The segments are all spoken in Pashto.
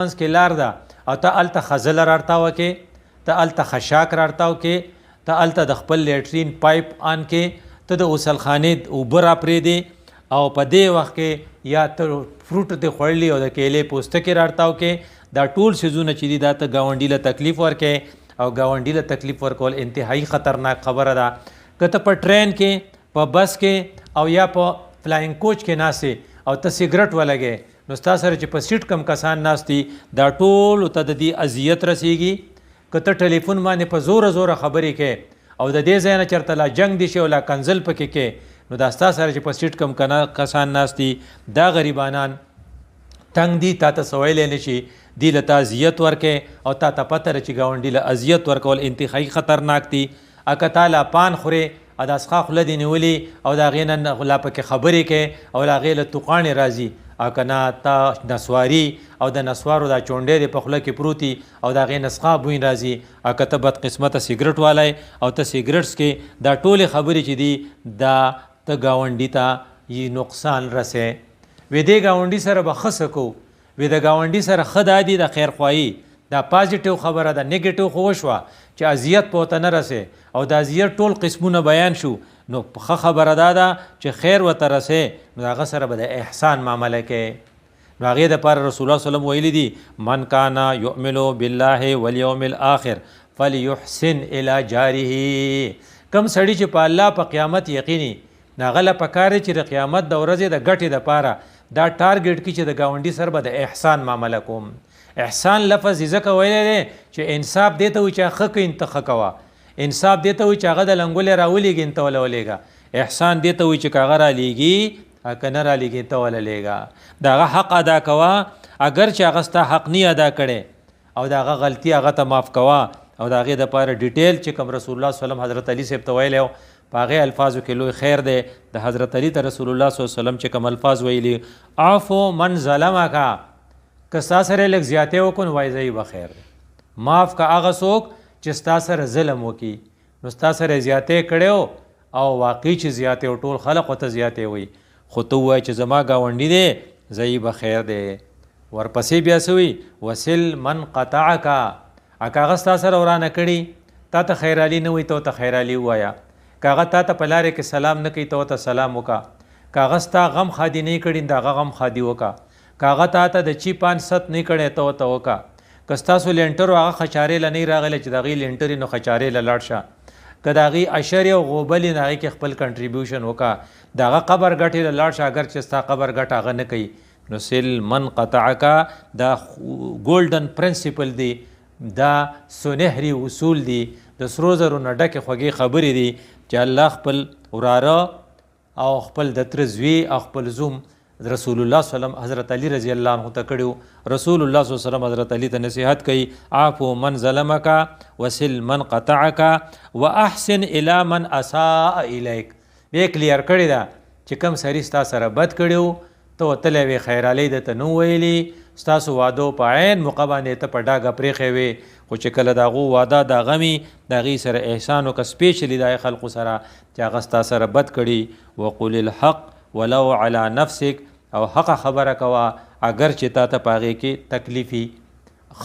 منځ کې لار ده او ته هلته خزله رارتاوه کې، ته هلته خشاک رارتاو کې، ته هلته د خپل لیټرین پایپ آن کې، ته د غسلخانې اوبه راپرېږدې او په دې وخت کې یا ته فروټ دې خوړلي او د کیلې پوستکي رارتاو کې. دا ټول څیزونه چې دي دا ته ګاونډي له تکلیف ورکې او ګاونډي له تکلیف ورکول انتهایی خطرناک خبره ده. که ته په ټرین کې، په بس کې او یا په فلاینګ کوچ کې ناستې او ته سګرټ ولګې، نو ستا سره چې په سیټ کم کسان ناست دي دا ټول ته د دې اذیت رسیږي. که ته ټلیفون باندې په زوره زوره خبرې کې او د دې ځای نه چېرته لا جنګ دي شي او لا کنزل پکې کې، نو دا ستا سره چې په سیټ کم کسان ناست دي دا غریبانان تنګ دي، تا ته څه ویلی نه شي، دي له تا اذیت ورکې او تا ته پته ده چې ګاونډي له اذیت ورکول انتهایی خطرناک دي. که تا لا پان خورې او د اسخا خوله دې نیولي او د هغې نه لا پکې خبرې کې او له هغې له توقاڼې راځي، او که نه تا نسواري او د نسوارو دا چونډی دی په خوله کې پروتي او د هغې نسخا بوی راځي، او که ته بدقسمته سګرټ والی او ته سګرټ څکې، دا ټولې خبرې چې دي دا ته ګاونډي ته نقصان رسې. وی دې ګاونډي سره به ښه څه کوو، وی د ګاونډي سره ښه دا دي د خیرخواهي، دا پازیټیو خبره ده. نیګیټیو خو وشوه چې اذیت په ورته نه رسې او د اذیت ټول قسمونه بیان شو، نو ښه خبره دا ده چې خیر ورته رسې، نو د هغه سره به د احسان معامله کې. نو هغې دپاره رسول الله صلی الله علیه وسلم ویلي دي من کان یؤمن بالله والیوم الاخر فلیحسن الی جاره. کم سړي چې په الله په قیامت یقیني، هغه له پکار چې د قیامت د ورځې د ګټې دپاره دا ټارګېټ کړي چې د ګاونډي سره به د احسان معامله کوم. احسان لفظ ځکه ویلی دی چې انصاف دې ته وایي چې ښه کوي ته ښه کوه، انصاف دې ته وایي چې هغه د لنګولې راولېږي ته وله ولېږه، احسان دې ته وایي چې که هغه رالیږي که نه رالیږي ته وله لېږه. د هغه حق ادا کوه، اگر چې هغه ستا حق نی ادا کړی او د هغه غلطي هغه ته معاف کوه. او د هغې دپاره ډیټیل چې کوم رسول الله صلی الله علیه وسلم حضرت علي صاحب ته ویلی و په هغې الفاظو کې لوی خیر دی. د حضرت علي ته رسول الله صلی الله علیه وسلم چې کوم الفاظ ویلي عفو من ظلمک، که ستا سره لږ زیاتې وکړو نو وایي زه به خیر دی، معاف که هغه څوک چې ستا سره ظلم وکړي. نو ستا سره زیاتې کړی او واقعي چې زیاتې او ټول خلق ورته زیاتې وایي، خو ته ووایه چې زما ګاونډي دی زه به خیر دی. ورپسې بیا څه وایي وسل من قطعک، که هغه ستا سره ورانه کړي تا ته خیرالي نه وایي ته ورته خیرالي ووایه، که هغه تا ته په لارې کې سلام نه کوي ته ورته سلام وکړه، که هغه ستا غم خادي نه کړي د هغه غم خادي وکړه، که هغه تا ته د چی پان ست نه کړی ته ورته وکړه، که ستاسو لینټر هغه خچارې له نه راغلی چې د هغې لینټر نو خچارې له لاړ شه، که د هغې اشرې او غوبلې نه هغې کې خپل کنټریبیوشن وکړه، د هغه قبر ګټې له لاړ شه اگر چې ستا قبر ګټه هغه نه کوي. نو سل من قطعکه دا ګولډن پرنسپل دی، دا سنهري اصول دي، د سرو زرو نه ډکې خوږې خبرې دي چې الله خپل وراره او خپل د تره زوی او خپل زوم رسول الله صلی الله علیه وسلم حضرت علی رضی الله عنه ته کړي. رسول الله صلی الله علیه وسلم حضرت علی ته نصیحت کوي عفو من ظلمک وسل من قطعک واحسن الی من اساء الیک. بیا کلیر کړی ده چې کوم سړي ستا سره بد کړي ته وتلی وې خیرالی درته نه ویلي، ستاسو وادو په عین موقع باندې ته په ډاګه پرېښی وې، خو چې کله د هغو واده د هغه وي د هغې سره احسان وکړه سپیشلي د خلقو سره چې هغه ستا سره بد کړي. وقل الحق ولو علی نفسک، او حقه خبره کوه اگر چې تا ته په هغې کې تکلیف وي.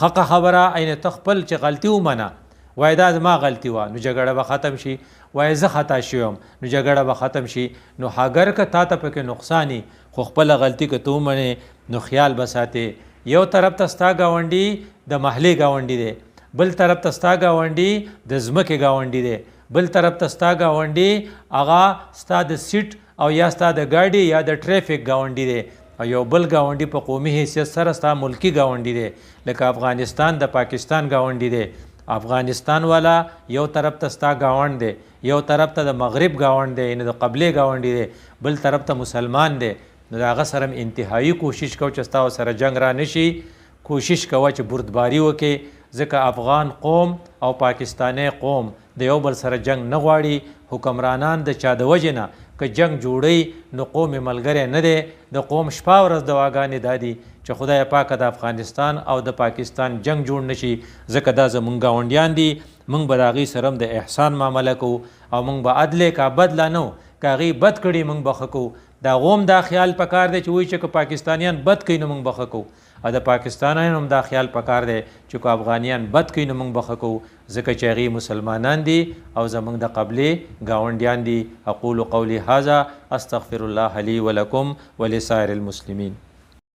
حقه خبره عین ته خپل چې غلطي ومنه، وایي دا زما غلطي وه نو جګړه به ختم شي، وایي زه خطا شوی یم نو جګړه به ختم شي. نو اگر که تا ته پکې نقصان وي خو خپله غلطي که ته ومنې نو خیال به ساتې. یو طرف ته ستا ګاونډي د محلې ګاونډي دی، بل طرف ته ستا ګاونډي د ځمکې ګاونډي دی، بل طرف ته ستا ګاونډي هغه ستا د سیټ او یا ستا د ګاډي یا د ټریفک ګاونډي دی، او یو بل ګاونډي په قومي حیثیت سره ستا ملکی ګاونډي دی، لکه افغانستان د پاکستان ګاونډي دی. افغانستان والا یو طرف ته ستا ګاونډ دی، یو طرف ته د مغرب ګاونډ دی، یعنې د قبلې ګاونډي دی، بل طرف ته مسلمان دی. نو د هغه سره انتهایی کوشش کوه چې ستا سره جنګ را نشي، کوشش کوه چې بردباري وکړې، ځکه افغان قوم او پاکستانی قوم د یو بل سره جنگ نه غواړي. حکمرانان د چا د وجې نه که جنگ جوړوي نو قوم ملګری نه دی، د قوم شپه ورځ دعاګانې دا دي چې خدای پاکه د افغانستان او د پاکستان جنگ جوړ نشي، ځکه دا زمونږ ګاونډیان دي، موږ به د هغې سره هم د احسان معامله کوو او موږ به عدل کا بدله نه که هغې بد کړي موږ به ښه کوو. د هغو هم دا خیال پکار دی چې وایي چې که پاکستانیان بد کوي نو موږ به ښه کوو، او د پاکستانیانو هم دا خیال پکار دی چې کو افغانیان بد کوي نو موږ بخښه کوو ځکه چې هغې مسلمانان دي او زموږ د قبلې ګاونډیان دي. اقول قولي هذا استغفر الله لي ولكم ولسائر المسلمين.